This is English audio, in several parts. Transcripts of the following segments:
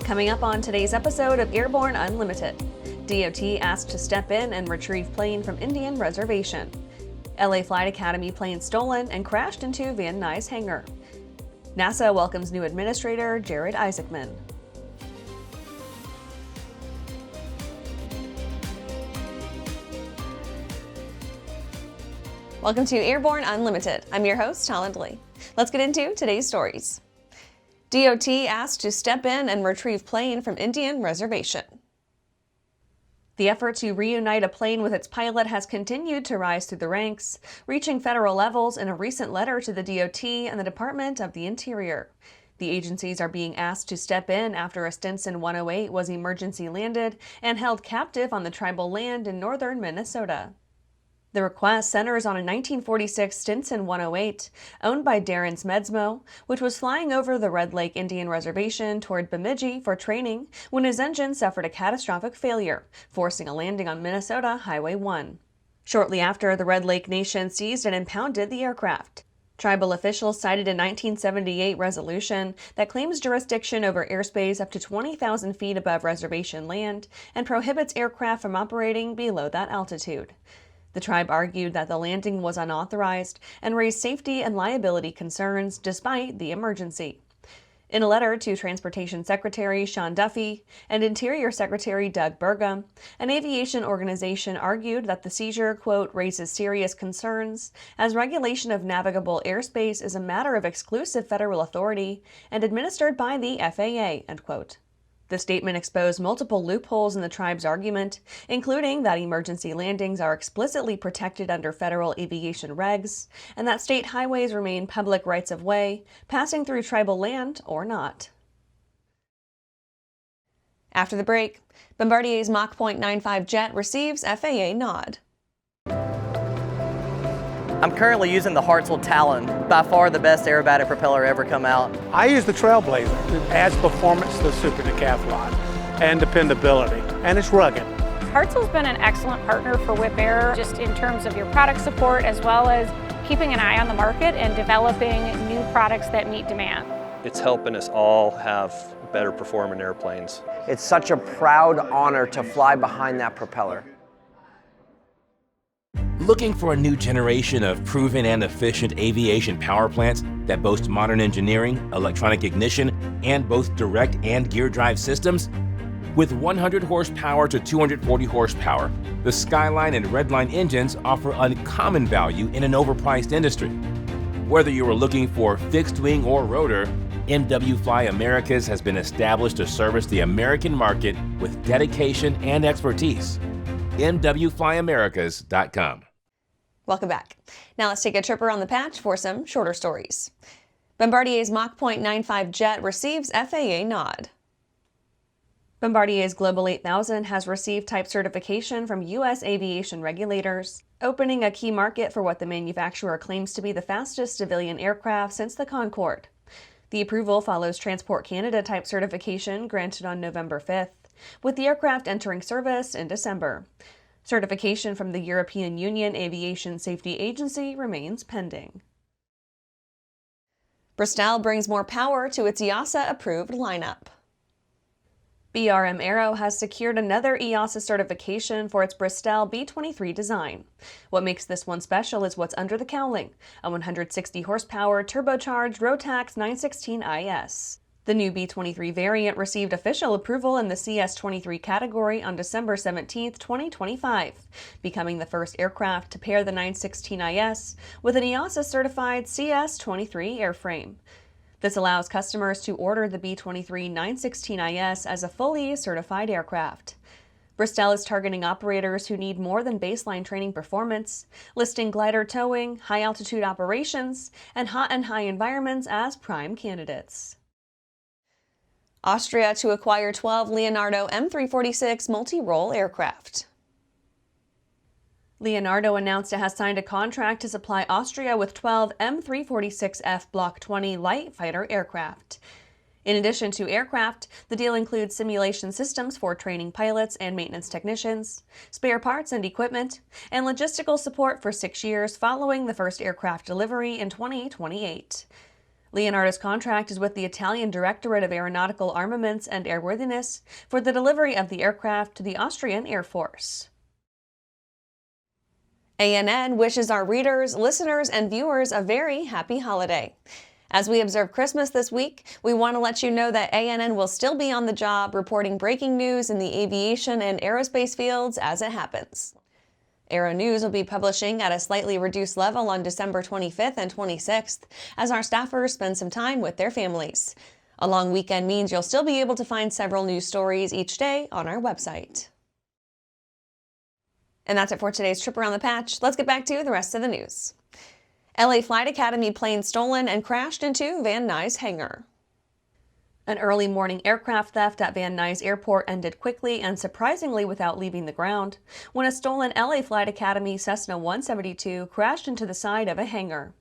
Coming up on today's episode of Airborne-Unlimited, DOT asked to step in and retrieve plane from Indian Reservation. LA Flight Academy plane stolen and crashed into Van Nuys hangar. NASA welcomes new administrator Jared Isaacman. Welcome to Airborne Unlimited. I'm your host, Holland Lee. Let's get into today's stories. DOT asked to step in and retrieve plane from Indian Reservation. The effort to reunite a plane with its pilot has continued to rise through the ranks, reaching federal levels in a recent letter to the DOT and the Department of the Interior. The agencies are being asked to step in after a Stinson 108 was emergency landed and held captive on the tribal land in northern Minnesota. The request centers on a 1946 Stinson 108, owned by Darrin Smedsmo, which was flying over the Red Lake Indian Reservation toward Bemidji for training when his engine suffered a catastrophic failure, forcing a landing on Minnesota Highway 1. Shortly after, the Red Lake Nation seized and impounded the aircraft. Tribal officials cited a 1978 resolution that claims jurisdiction over airspace up to 20,000 feet above reservation land and prohibits aircraft from operating below that altitude. The tribe argued that the landing was unauthorized and raised safety and liability concerns despite the emergency. In a letter to Transportation Secretary Sean Duffy and Interior Secretary Doug Burgum, an aviation organization argued that the seizure, quote, raises serious concerns as regulation of navigable airspace is a matter of exclusive federal authority and administered by the FAA, end quote. The statement exposed multiple loopholes in the tribe's argument, including that emergency landings are explicitly protected under federal aviation regs, and that state highways remain public rights-of-way, passing through tribal land or not. After the break, Bombardier's Mach .95 jet receives FAA nod. I'm currently using the Hartsel Talon, by far the best aerobatic propeller ever come out. I use the Trailblazer. It adds performance to the Super Decathlon and dependability, and it's rugged. Hartsel's been an excellent partner for Whip Air, just in terms of your product support as well as keeping an eye on the market and developing new products that meet demand. It's helping us all have better performing airplanes. It's such a proud honor to fly behind that propeller. Looking for a new generation of proven and efficient aviation power plants that boast modern engineering, electronic ignition, and both direct and gear drive systems? With 100 horsepower to 240 horsepower, the Skyline and Redline engines offer uncommon value in an overpriced industry. Whether you are looking for fixed wing or rotor, MW Fly Americas has been established to service the American market with dedication and expertise. MWFlyAmericas.com. Welcome back. Now let's take a trip around the patch for some shorter stories. Bombardier's Mach .95 jet receives FAA nod. Bombardier's Global 8000 has received type certification from U.S. aviation regulators, opening a key market for what the manufacturer claims to be the fastest civilian aircraft since the Concorde. The approval follows Transport Canada type certification granted on November 5th, with the aircraft entering service in December. Certification from the European Union Aviation Safety Agency remains pending. Bristell brings more power to its EASA-approved lineup. BRM Aero has secured another EASA certification for its Bristell B-23 design. What makes this one special is what's under the cowling, a 160 horsepower turbocharged Rotax 916IS. The new B-23 variant received official approval in the CS-23 category on December 17, 2025, becoming the first aircraft to pair the 916IS with an EASA-certified CS-23 airframe. This allows customers to order the B-23 916IS as a fully certified aircraft. Bristell is targeting operators who need more than baseline training performance, listing glider towing, high-altitude operations, and hot and high environments as prime candidates. Austria to acquire 12 Leonardo M346 multi-role aircraft. Leonardo announced it has signed a contract to supply Austria with 12 M346F Block 20 light fighter aircraft. In addition to aircraft, the deal includes simulation systems for training pilots and maintenance technicians, spare parts and equipment, and logistical support for 6 years following the first aircraft delivery in 2028. Leonardo's contract is with the Italian Directorate of Aeronautical Armaments and Airworthiness for the delivery of the aircraft to the Austrian Air Force. ANN wishes our readers, listeners, and viewers a very happy holiday. As we observe Christmas this week, we want to let you know that ANN will still be on the job reporting breaking news in the aviation and aerospace fields as it happens. Aero-News will be publishing at a slightly reduced level on December 25th and 26th as our staffers spend some time with their families. A long weekend means you'll still be able to find several news stories each day on our website. And that's it for today's trip around the patch. Let's get back to the rest of the news. LA Flight Academy plane stolen and crashed into Van Nuys hangar. An early morning aircraft theft at Van Nuys Airport ended quickly and surprisingly without leaving the ground, when a stolen LA Flight Academy Cessna 172 crashed into the side of a hangar.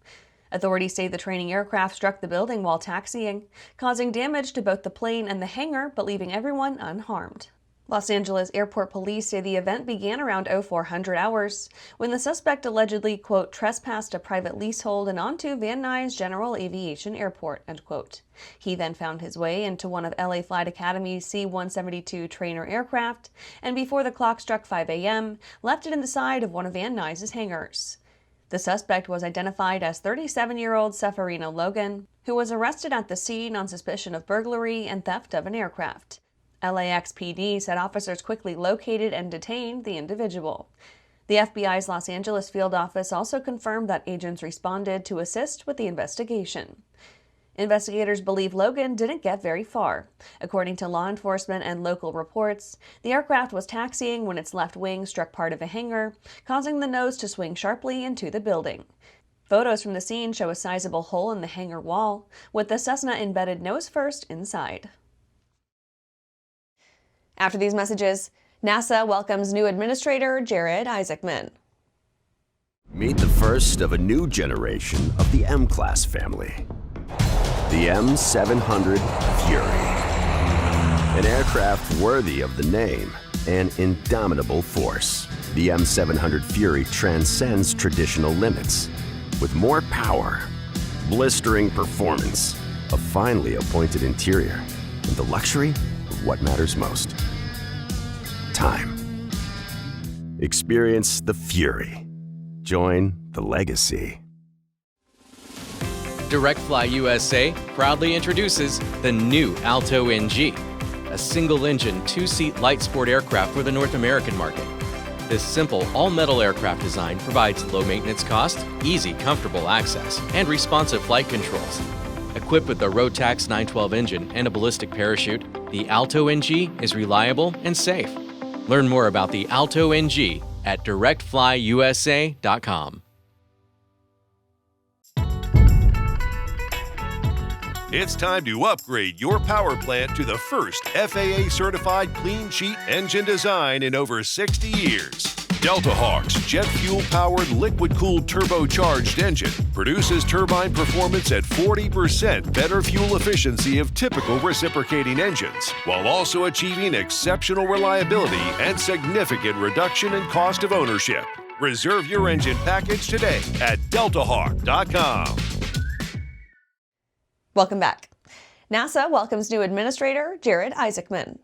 Authorities say the training aircraft struck the building while taxiing, causing damage to both the plane and the hangar, but leaving everyone unharmed. Los Angeles Airport Police say the event began around 0400 hours, when the suspect allegedly, quote, trespassed a private leasehold and onto Van Nuys General Aviation Airport, end quote. He then found his way into one of LA Flight Academy's C-172 trainer aircraft, and before the clock struck 5 a.m., left it in the side of one of Van Nuys' hangars. The suspect was identified as 37-year-old Seferino Logan, who was arrested at the scene on suspicion of burglary and theft of an aircraft. LAX PD said officers quickly located and detained the individual. The FBI's Los Angeles field office also confirmed that agents responded to assist with the investigation. Investigators believe Logan didn't get very far. According to law enforcement and local reports, the aircraft was taxiing when its left wing struck part of a hangar, causing the nose to swing sharply into the building. Photos from the scene show a sizable hole in the hangar wall, with the Cessna embedded nose first inside. After these messages, NASA welcomes new administrator Jared Isaacman. Meet the first of a new generation of the M-Class family. The M700 Fury. An aircraft worthy of the name, an indomitable force. The M700 Fury transcends traditional limits with more power, blistering performance, a finely appointed interior, and the luxury of what matters most. Time. Experience the Fury. Join the legacy. Direct Fly USA proudly introduces the new Alto NG, a single-engine, two-seat light sport aircraft for the North American market. This simple, all-metal aircraft design provides low-maintenance cost, easy, comfortable access, and responsive flight controls. Equipped with the Rotax 912 engine and a ballistic parachute, the Alto NG is reliable and safe. Learn more about the Alto NG at directflyusa.com. It's time to upgrade your power plant to the first FAA-certified clean sheet engine design in over 60 years. Delta Hawk's jet fuel-powered liquid-cooled turbocharged engine produces turbine performance at 40% better fuel efficiency of typical reciprocating engines, while also achieving exceptional reliability and significant reduction in cost of ownership. Reserve your engine package today at deltahawk.com. Welcome back. NASA welcomes new administrator Jared Isaacman.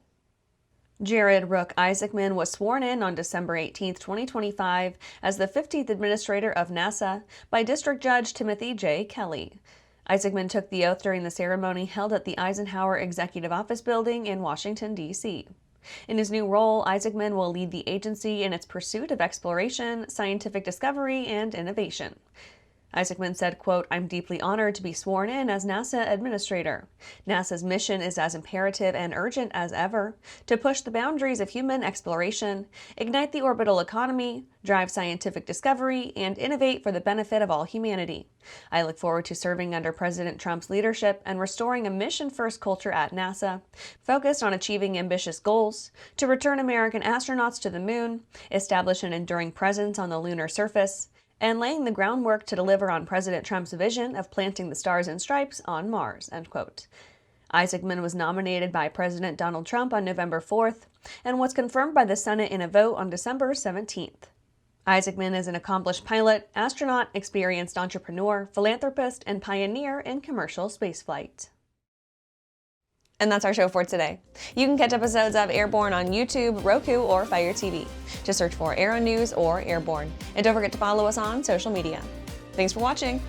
Jared Rook Isaacman was sworn in on December 18, 2025, as the 15th administrator of NASA by District Judge Timothy J. Kelly. Isaacman took the oath during the ceremony held at the Eisenhower Executive Office Building in Washington, D.C. In his new role, Isaacman will lead the agency in its pursuit of exploration, scientific discovery, and innovation. Isaacman said, quote, "I'm deeply honored to be sworn in as NASA administrator. NASA's mission is as imperative and urgent as ever to push the boundaries of human exploration, ignite the orbital economy, drive scientific discovery, and innovate for the benefit of all humanity. I look forward to serving under President Trump's leadership and restoring a mission-first culture at NASA, focused on achieving ambitious goals to return American astronauts to the moon, establish an enduring presence on the lunar surface, and laying the groundwork to deliver on President Trump's vision of planting the stars and stripes on Mars," end quote. Isaacman was nominated by President Donald Trump on November 4th and was confirmed by the Senate in a vote on December 17th. Isaacman is an accomplished pilot, astronaut, experienced entrepreneur, philanthropist, and pioneer in commercial spaceflight. And that's our show for today. You can catch episodes of Airborne on YouTube, Roku, or Fire TV. Just search for Aero-News or Airborne. And don't forget to follow us on social media. Thanks for watching.